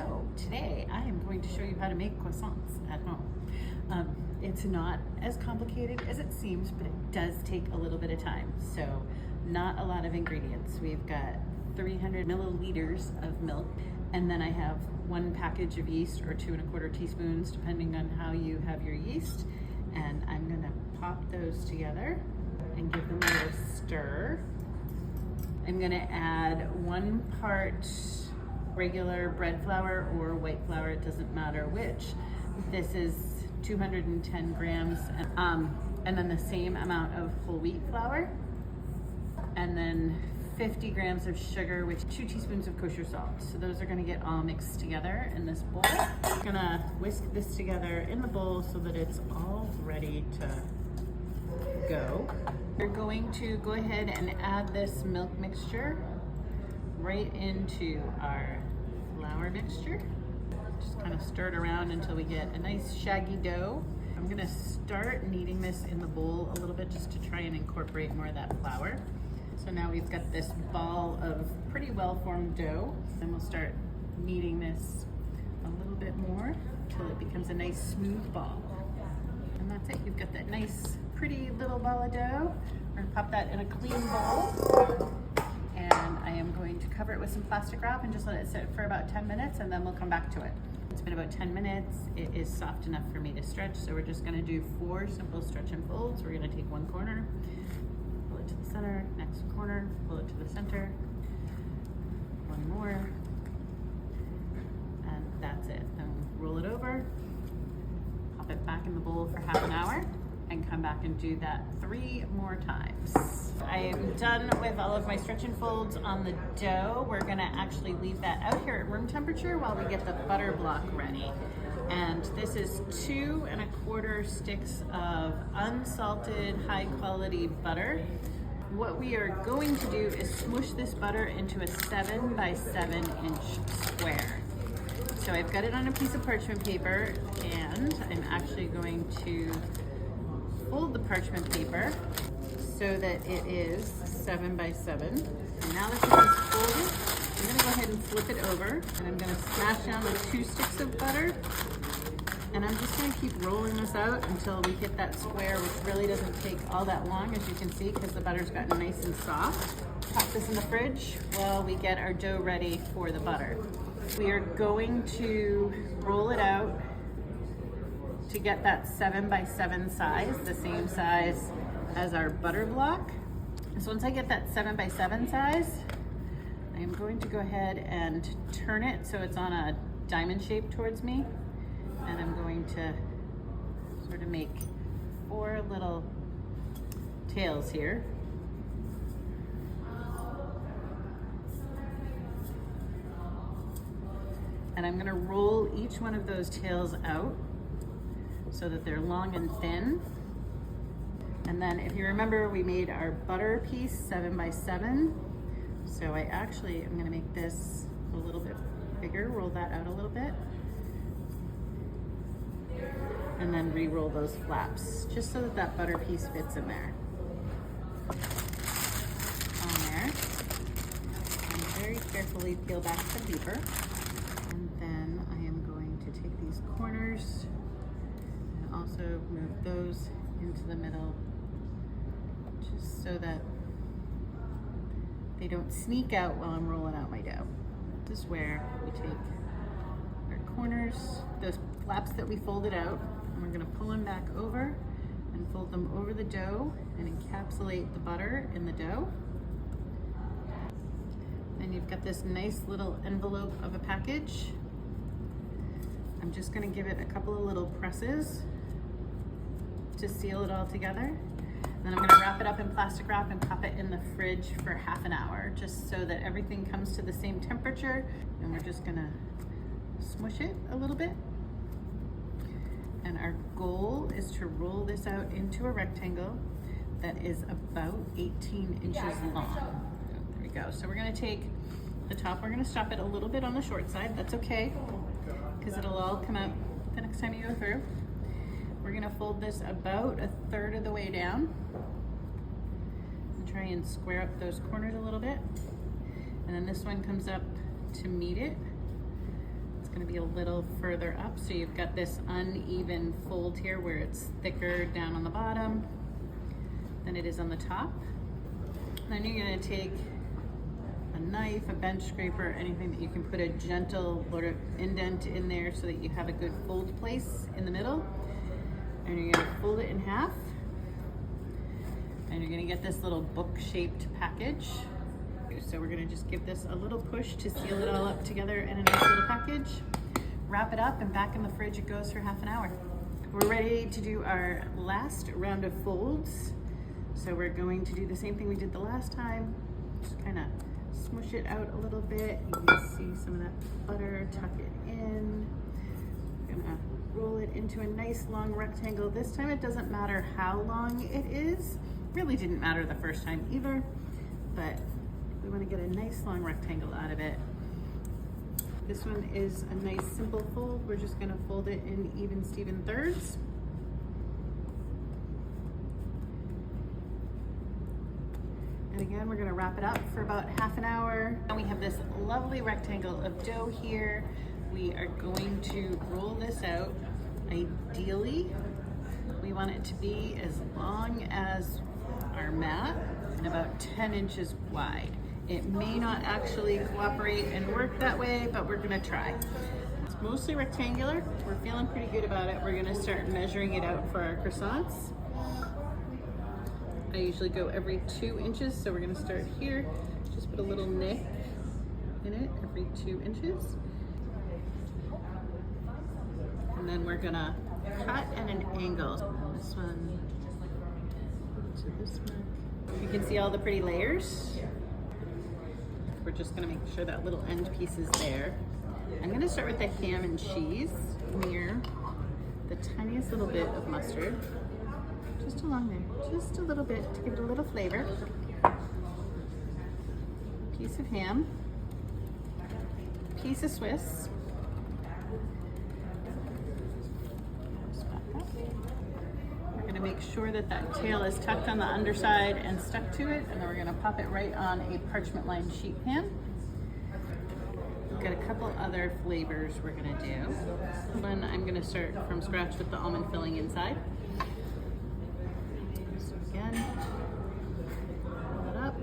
So today I am going to show you how to make croissants at home. It's not as complicated as it seems, but it does take a little bit of time. So not a lot of ingredients. We've got 300 milliliters of milk, and then I have 1 package of yeast or 2 1/4 teaspoons, depending on how you have your yeast. And I'm gonna pop those together and give them a little stir. I'm gonna add 1 part regular bread flour or white flour, it doesn't matter which. This is 210 grams, and then the same amount of whole wheat flour, and then 50 grams of sugar with 2 teaspoons of kosher salt. So those are gonna get all mixed together in this bowl. I'm gonna whisk this together in the bowl so that it's all ready to go. We're going to go ahead and add this milk mixture right into our flour mixture. Just kind of stir it around until we get a nice shaggy dough. I'm gonna start kneading this in the bowl a little bit just to try and incorporate more of that flour. So now we've got this ball of pretty well-formed dough, and we'll start kneading this a little bit more until it becomes a nice smooth ball. And that's it, you've got that nice pretty little ball of dough. We're gonna pop that in a clean bowl, and I am going to cover it with some plastic wrap and just let it sit for about 10 minutes, and then we'll come back to it. It's been about 10 minutes. It is soft enough for me to stretch, so we're just gonna do 4 simple stretch and folds. We're gonna take 1 corner, pull it to the center, next corner, pull it to the center, 1 more, and that's it. Then roll it over, pop it back in the bowl for half an hour, and come back and do that 3 more times. I am done with all of my stretch and folds on the dough. We're gonna actually leave that out here at room temperature while we get the butter block ready. And this is 2 1/4 sticks of unsalted, high quality butter. What we are going to do is smush this butter into a 7 by 7 inch square. So I've got it on a piece of parchment paper, and I'm actually going to fold the parchment paper so that it is 7 by 7. And now that it is folded, I'm gonna go ahead and flip it over, and I'm gonna smash down the 2 sticks of butter, and I'm just gonna keep rolling this out until we hit that square, which really doesn't take all that long, as you can see, because the butter's gotten nice and soft. Pop this in the fridge while we get our dough ready for the butter. We are going to roll it out to get that 7 by 7 size, the same size as our butter block. So once I get that 7 by 7 size, I am going to go ahead and turn it so it's on a diamond shape towards me. And I'm going to sort of make 4 little tails here. And I'm gonna roll each one of those tails out so that they're long and thin. And then if you remember, we made our butter piece 7 by 7. So I'm gonna make this a little bit bigger, roll that out a little bit, and then re-roll those flaps, just so that that butter piece fits in there. On there. And very carefully peel back the paper. And then I am going to take these corners and also move those into the middle, just so that they don't sneak out while I'm rolling out my dough. This is where we take our corners, those flaps that we folded out, and we're gonna pull them back over and fold them over the dough and encapsulate the butter in the dough. And you've got this nice little envelope of a package. I'm just gonna give it a couple of little presses to seal it all together. Then I'm gonna wrap it up in plastic wrap and pop it in the fridge for half an hour, just so that everything comes to the same temperature. And we're just gonna smush it a little bit. And our goal is to roll this out into a rectangle that is about 18 inches long. There we go. So we're gonna take the top, we're gonna stop it a little bit on the short side. That's okay, because it'll all come out the next time you go through. We're gonna fold this about 1/3 of the way down and try and square up those corners a little bit. And then this one comes up to meet it. It's gonna be a little further up. So you've got this uneven fold here where it's thicker down on the bottom than it is on the top. Then you're gonna take a knife, a bench scraper, anything that you can put a gentle sort of indent in there so that you have a good fold place in the middle. And you're gonna fold it in half. And you're gonna get this little book-shaped package. So we're gonna just give this a little push to seal it all up together in a nice little package. Wrap it up and back in the fridge it goes for half an hour. We're ready to do our last round of folds. So we're going to do the same thing we did the last time. Just kind of smush it out a little bit. You can see some of that butter, tuck it in. We're gonna roll it into a nice long rectangle. This time it doesn't matter how long it is. Really didn't matter the first time either, but we want to get a nice long rectangle out of it. This one is a nice simple fold. We're just going to fold it in even Steven thirds. And again, we're going to wrap it up for about half an hour. And we have this lovely rectangle of dough here. We are going to roll this out. Ideally, we want it to be as long as our mat and about 10 inches wide. It may not actually cooperate and work that way, but we're gonna try. It's mostly rectangular. We're feeling pretty good about it. We're gonna start measuring it out for our croissants. I usually go every 2 inches, so we're gonna start here. Just put a little nick in it every 2 inches. And then we're gonna cut at an angle. This one to this one. You can see all the pretty layers. We're just gonna make sure that little end piece is there. I'm gonna start with the ham and cheese near the tiniest little bit of mustard. Just along there, just a little bit to give it a little flavor. Piece of ham, piece of Swiss. We're gonna make sure that that tail is tucked on the underside and stuck to it, and then we're gonna pop it right on a parchment lined sheet pan. We've got a couple other flavors we're gonna do. One, I'm gonna start from scratch with the almond filling inside. So again, roll it up.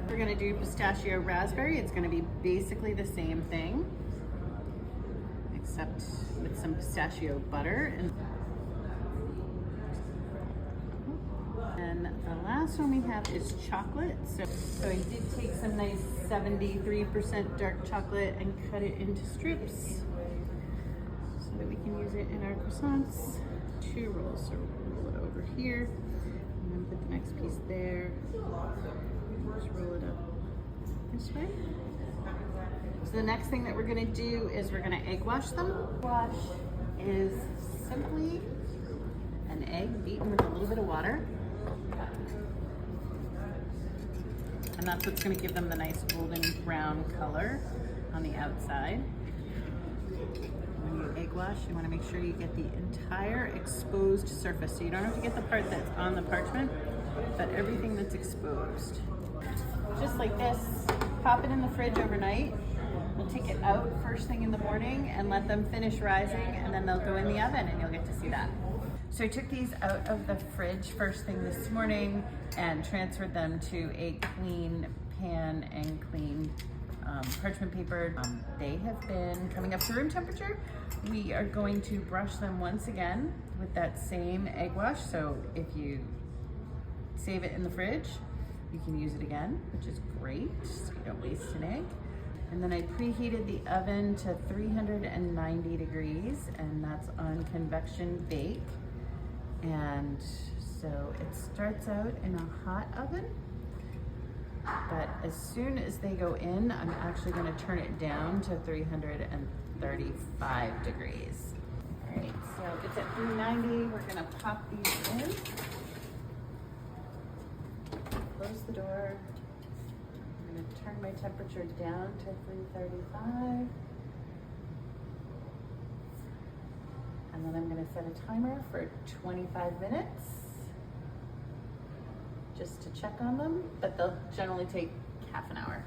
We're gonna do pistachio raspberry. It's gonna be basically the same thing, except with some pistachio butter. And the last one we have is chocolate. So I did take some nice 73% dark chocolate and cut it into strips so that we can use it in our croissants. 2 rolls, so we'll roll it over here and then put the next piece there. Just roll it up this way. So the next thing that we're gonna do is we're gonna egg wash them. Wash is simply an egg beaten with a little bit of water. And that's what's gonna give them the nice golden brown color on the outside. When you egg wash, you wanna make sure you get the entire exposed surface. So you don't have to get the part that's on the parchment, but everything that's exposed. Just like this, pop it in the fridge overnight. We'll take it out first thing in the morning and let them finish rising, and then they'll go in the oven and you'll get to see that. So I took these out of the fridge first thing this morning and transferred them to a clean pan and clean parchment paper. They have been coming up to room temperature. We are going to brush them once again with that same egg wash. So if you save it in the fridge, you can use it again, which is great, so you don't waste an egg. And then I preheated the oven to 390 degrees, and that's on convection bake. And so it starts out in a hot oven, but as soon as they go in, I'm actually gonna turn it down to 335 degrees. All right, so it's at 390, we're gonna pop these in. Close the door. I'm going to turn my temperature down to 335. And then I'm going to set a timer for 25 minutes just to check on them, but they'll generally take half an hour.